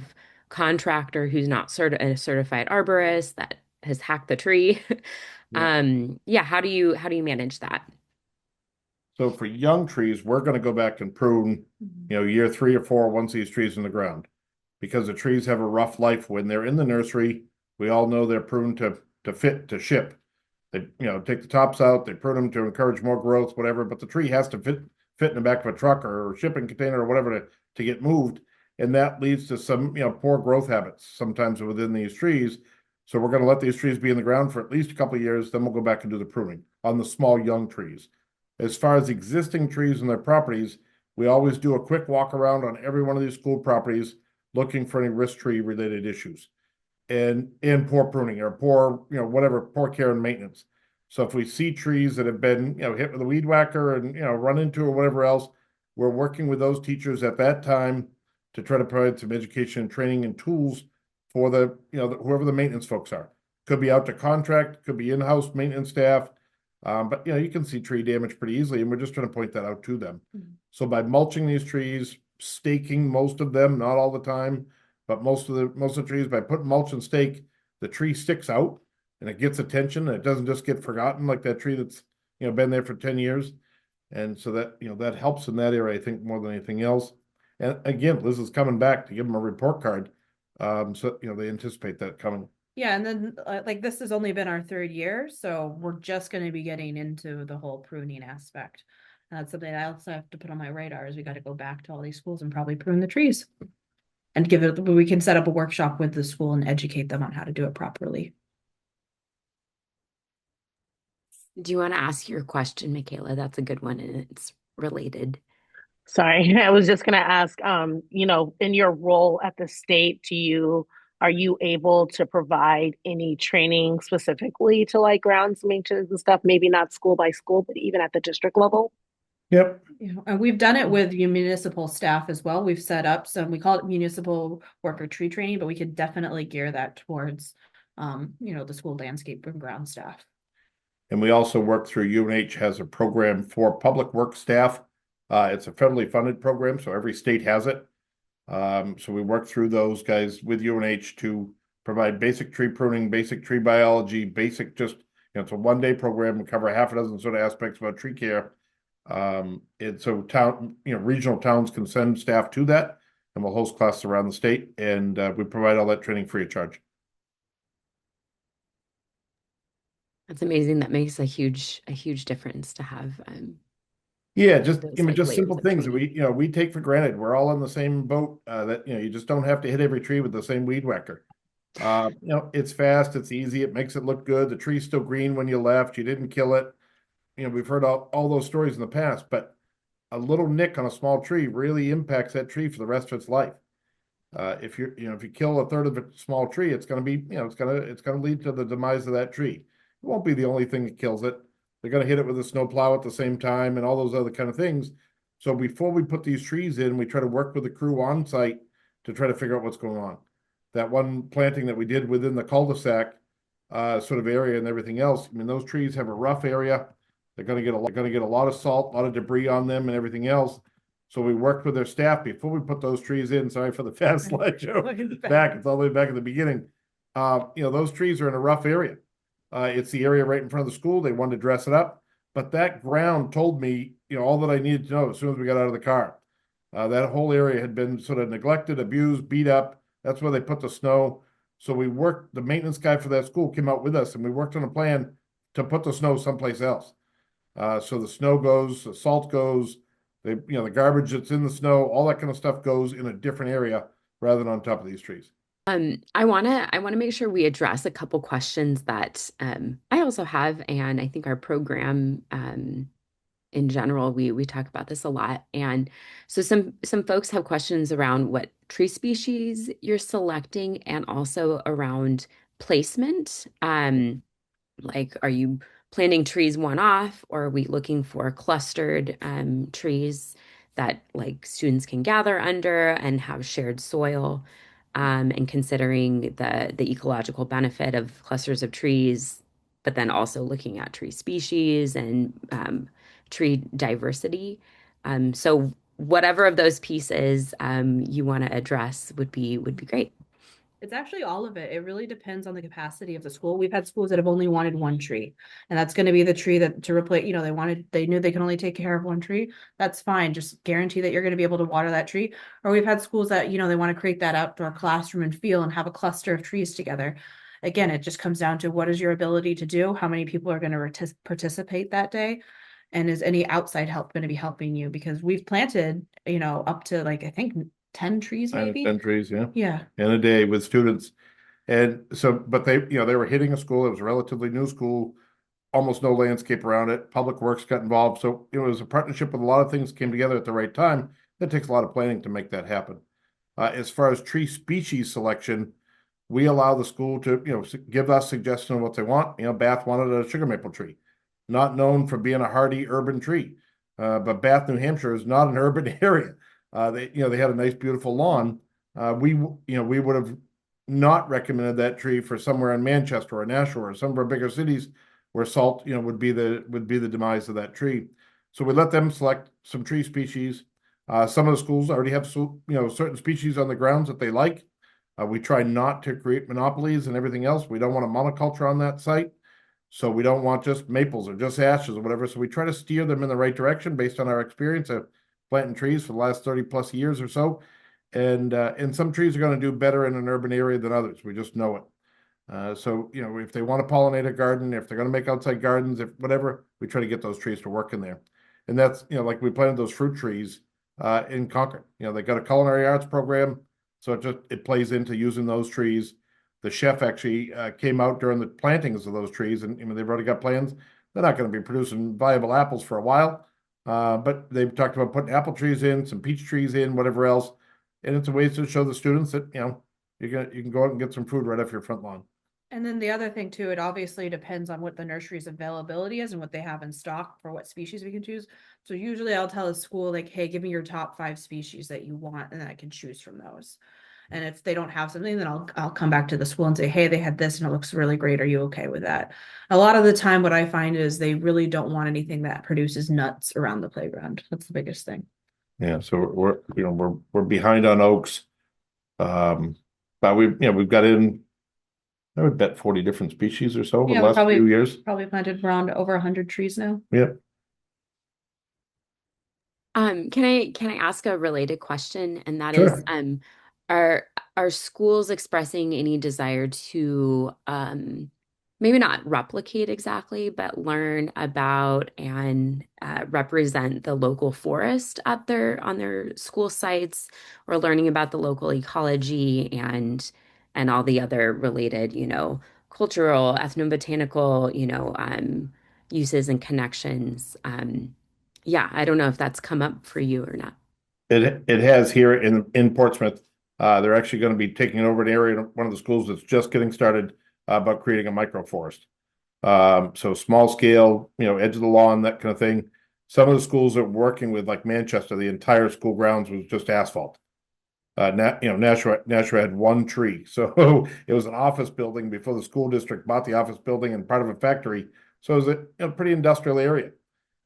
contractor who's not a certified arborist that has hacked the tree. Yeah. Yeah, how do you manage that? So for young trees, we're going to go back and prune, you know, year 3 or 4 once these trees in the ground, because the trees have a rough life when they're in the nursery. We all know they're pruned to fit to ship. They, you know, take the tops out, they prune them to encourage more growth, whatever, but the tree has to fit in the back of a truck or a shipping container or whatever to get moved. And that leads to some, you know, poor growth habits sometimes within these trees. So we're going to let these trees be in the ground for at least a couple of years, then we'll go back and do the pruning on the small young trees. As far as existing trees and their properties, we always do a quick walk around on every one of these school properties looking for any risk tree related issues and poor pruning or poor, you know, whatever, poor care and maintenance. So if we see trees that have been, you know, hit with a weed whacker and, you know, run into or whatever else, we're working with those teachers at that time to try to provide some education and training and tools for the, you know, whoever the maintenance folks are. Could be out to contract, could be in-house maintenance staff. But you know, you can see tree damage pretty easily, and we're just trying to point that out to them. Mhm. So by mulching these trees, staking most of them, not all the time, but most of the trees, by putting mulch and stake, the tree sticks out and it gets attention and it doesn't just get forgotten like that tree that's, you know, been there for 10 years. And so that, you know, that helps in that area, I think, more than anything else. And again, Liz is coming back to give them a report card. So, you know, they anticipate that coming. Yeah, and then like this has only been our 3rd year, so we're just going to be getting into the whole pruning aspect. And that's something I also have to put on my radar is we got to go back to all these schools and probably prune the trees. And give it, we can set up a workshop with the school and educate them on how to do it properly. Do you want to ask your question, Mikaela? That's a good one and it's related. Sorry, I was just going to ask, you know, in your role at the state, are you able to provide any training specifically to like grounds maintenance and stuff? Maybe not school by school, but even at the district level? Yep. You know, and we've done it with municipal staff as well. We've set up some, we call it municipal worker tree training, but we could definitely gear that towards, you know, the school landscape and ground staff. And we also work through UNH has a program for public works staff. It's a federally funded program, so every state has it. So we work through those guys with UNH to provide basic tree pruning, basic tree biology, basic just, you know, it's a 1-day program. We cover half a dozen sort of aspects about tree care. And so regional towns can send staff to that, and we'll host classes around the state, and we provide all that training free of charge. That's amazing. That makes a huge difference to have Yeah, just, those I mean, like just layers simple of things that training. we take for granted. We're all in the same boat, that, you just don't have to hit every tree with the same weed whacker. It's fast, it's easy, it makes it look good. The tree's still green when you left, you didn't kill it. We've heard all those stories in the past, but a little nick on a small tree really impacts that tree for the rest of its life. If you kill a third of a small tree, it's going to be, it's going to lead to the demise of that tree. It won't be the only thing that kills it. They're going to hit it with a snowplow at the same time and all those other kind of things. So before we put these trees in, we try to work with the crew on site to try to figure out what's going on. That one planting that we did within the cul-de-sac sort of area and everything else. I mean, those trees have a rough area. They're going to get a lot of salt, a lot of debris on them and everything else. So we worked with their staff before we put those trees in. Sorry for the fast slideshow back. It's all the way back at the beginning. Those trees are in a rough area. It's the area right in front of the school. They wanted to dress it up, but that ground told me, all that I needed to know as soon as we got out of the car. That whole area had been sort of neglected, abused, beat up. That's where they put the snow. So we worked, the maintenance guy for that school came out with us and we worked on a plan to put the snow someplace else. So the snow goes, the salt goes, the garbage that's in the snow, all that kind of stuff goes in a different area rather than on top of these trees. I wanna make sure we address a couple questions that I also have, and I think our program in general, we talk about this a lot. And so some folks have questions around what tree species you're selecting and also around placement. Like, are you planting trees one off, or are we looking for clustered trees that like students can gather under and have shared soil? And considering the ecological benefit of clusters of trees, but then also looking at tree species and tree diversity. So whatever of those pieces you want to address would be great. It's actually all of it. It really depends on the capacity of the school. We've had schools that have only wanted one tree, and that's going to be the tree that to replace, they knew they can only take care of one tree. That's fine. Just guarantee that you're going to be able to water that tree. Or we've had schools that, they want to create that outdoor classroom and feel and have a cluster of trees together. Again, it just comes down to what is your ability to do, how many people are going to participate that day, and is any outside help going to be helping you? Because we've planted, up to like, I think 10 trees maybe. 10 trees, yeah. Yeah. In a day with students. And so, but they were hitting a school. It was a relatively new school, almost no landscape around it. Public Works got involved. So it was a partnership with a lot of things came together at the right time. That takes a lot of planning to make that happen. As far as tree species selection, we allow the school to, give us suggestion of what they want. Bath wanted a sugar maple tree, not known for being a hardy urban tree. But Bath, New Hampshire is not an urban area. They had a nice, beautiful lawn. We would have not recommended that tree for somewhere in Manchester or Nashua or some of our bigger cities where salt, would be the demise of that tree. So we let them select some tree species. Some of the schools already have, certain species on the grounds that they like. We try not to create monopolies and everything else. We don't want a monoculture on that site. So we don't want just maples or just ashes or whatever. So we try to steer them in the right direction based on our experience of planting trees for the last 30 plus years or so. And some trees are going to do better in an urban area than others. We just know it. So, if they want to pollinate a garden, if they're going to make outside gardens, if whatever, we try to get those trees to work in there. And that's, like we planted those fruit trees in Concord. They got a culinary arts program. So it plays into using those trees. The chef actually came out during the plantings of those trees, and they've already got plans. They're not going to be producing viable apples for a while, but they've talked about putting apple trees in, some peach trees in, whatever else. And it's a way to show the students that you can go out and get some food right off your front lawn. And then the other thing too, it obviously depends on what the nursery's availability is and what they have in stock for what species we can choose. So usually I'll tell a school like, hey, give me your top 5 species that you want, and then I can choose from those. And if they don't have something, then I'll come back to the school and say, hey, they had this and it looks really great. Are you okay with that? A lot of the time, what I find is they really don't want anything that produces nuts around the playground. That's the biggest thing. Yeah, so we're behind on oaks, but we've got in. I would bet 40 different species or so over the last few years. Probably planted around over 100 trees now. Yep. Can I ask a related question? And that Sure. is, are schools expressing any desire to maybe not replicate exactly, but learn about and represent the local forest at on their school sites, or learning about the local ecology and all the other related, cultural, ethnobotanical, uses and connections. Yeah, I don't know if that's come up for you or not. It has here in Portsmouth. They're actually going to be taking over an area in one of the schools that's just getting started about creating a microforest. So small scale, edge of the lawn, that kind of thing. Some of the schools are working with, like Manchester, the entire school grounds was just asphalt. Nashua had one tree. So it was an office building before the school district bought the office building and part of a factory. So it was a pretty industrial area.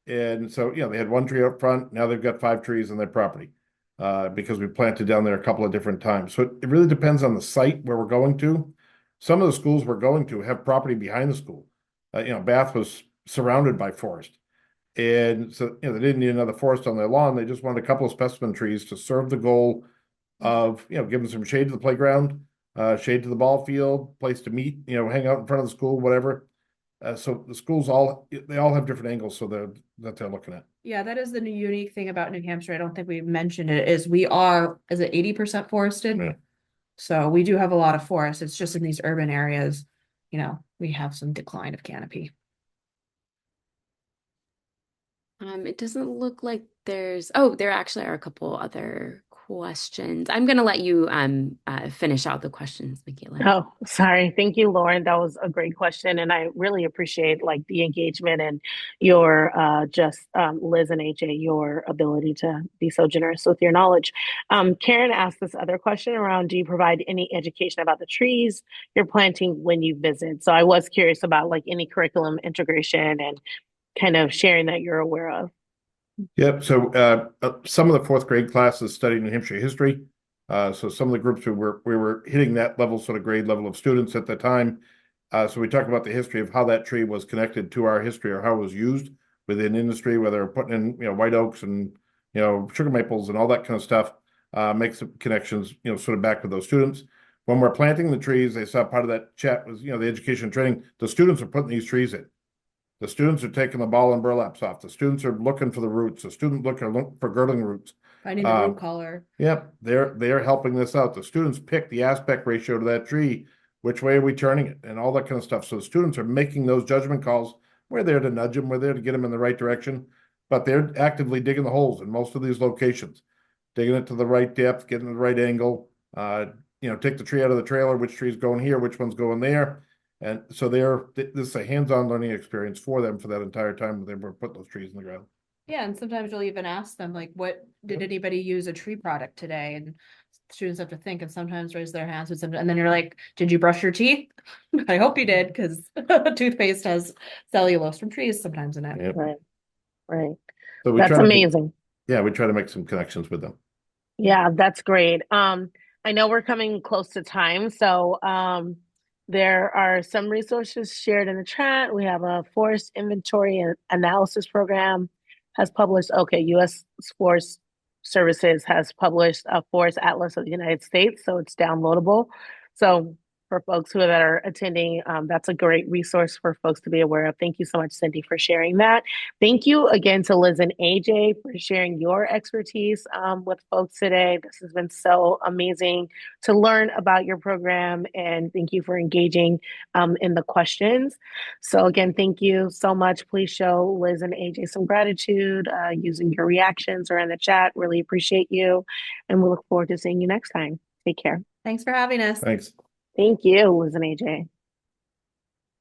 And so, they had one tree up front. Now they've got 5 trees on their property because we planted down there a couple of different times. So it really depends on the site where we're going to. Some of the schools we're going to have property behind the school. Bath was surrounded by forest. And so, they didn't need another forest on their lawn. They just wanted a couple of specimen trees to serve the goal of, giving some shade to the playground, shade to the ball field, place to meet, hang out in front of the school, whatever. So the schools they all have different angles that they're looking at. Yeah, that is the unique thing about New Hampshire. I don't think we've mentioned it, is we are, is it 80% forested? Yeah. So we do have a lot of forest. It's just in these urban areas, we have some decline of canopy. It doesn't look like there actually are a couple other questions. I'm gonna let you finish out the questions, Mikaela. Oh, sorry. Thank you, Lauren. That was a great question. And I really appreciate the engagement and your Liz and AJ, your ability to be so generous with your knowledge. Karen asked this other question around, do you provide any education about the trees you're planting when you visit? So I was curious about any curriculum integration and kind of sharing that you're aware of. Yep. So some of the 4th grade classes studied New Hampshire history. So some of the groups we were hitting that level, sort of grade level of students at the time. So we talk about the history of how that tree was connected to our history, or how it was used within industry, whether they're putting in white oaks and sugar maples and all that kind of stuff. Make some connections sort of back with those students. When we're planting the trees, they saw part of that chat was the education and training. The students are putting these trees in. The students are taking the ball and burlaps off. The students are looking for the roots. The students look for girdling roots. Finding the root collar. Yep, they're helping this out. The students pick the aspect ratio to that tree, which way are we turning it, and all that kind of stuff. So the students are making those judgment calls. We're there to nudge them. We're there to get them in the right direction, but they're actively digging the holes in most of these locations, digging it to the right depth, getting the right angle. Take the tree out of the trailer. Which tree's going here? Which one's going there? And so this is a hands-on learning experience for them for that entire time they were putting those trees in the ground. Yeah, and sometimes you'll even ask them, what did anybody use a tree product today? And students have to think and sometimes raise their hands, and then you're like, did you brush your teeth? I hope you did, because toothpaste has cellulose from trees sometimes in it. Yep. Right. So That's amazing. We try to make some connections with them. Yeah, that's great. I know we're coming close to time, so there are some resources shared in the chat. We have a forest inventory and analysis program has published. Okay, U.S. Forest Services has published a Forest Atlas of the United States, so it's downloadable. So for folks that are attending, that's a great resource for folks to be aware of. Thank you so much, Cindy, for sharing that. Thank you again to Liz and AJ for sharing your expertise with folks today. This has been so amazing to learn about your program, and thank you for engaging in the questions. So again, thank you so much. Please show Liz and AJ some gratitude using your reactions or in the chat. Really appreciate you, and we look forward to seeing you next time. Take care. Thanks for having us. Thanks. Thank you, Liz and AJ.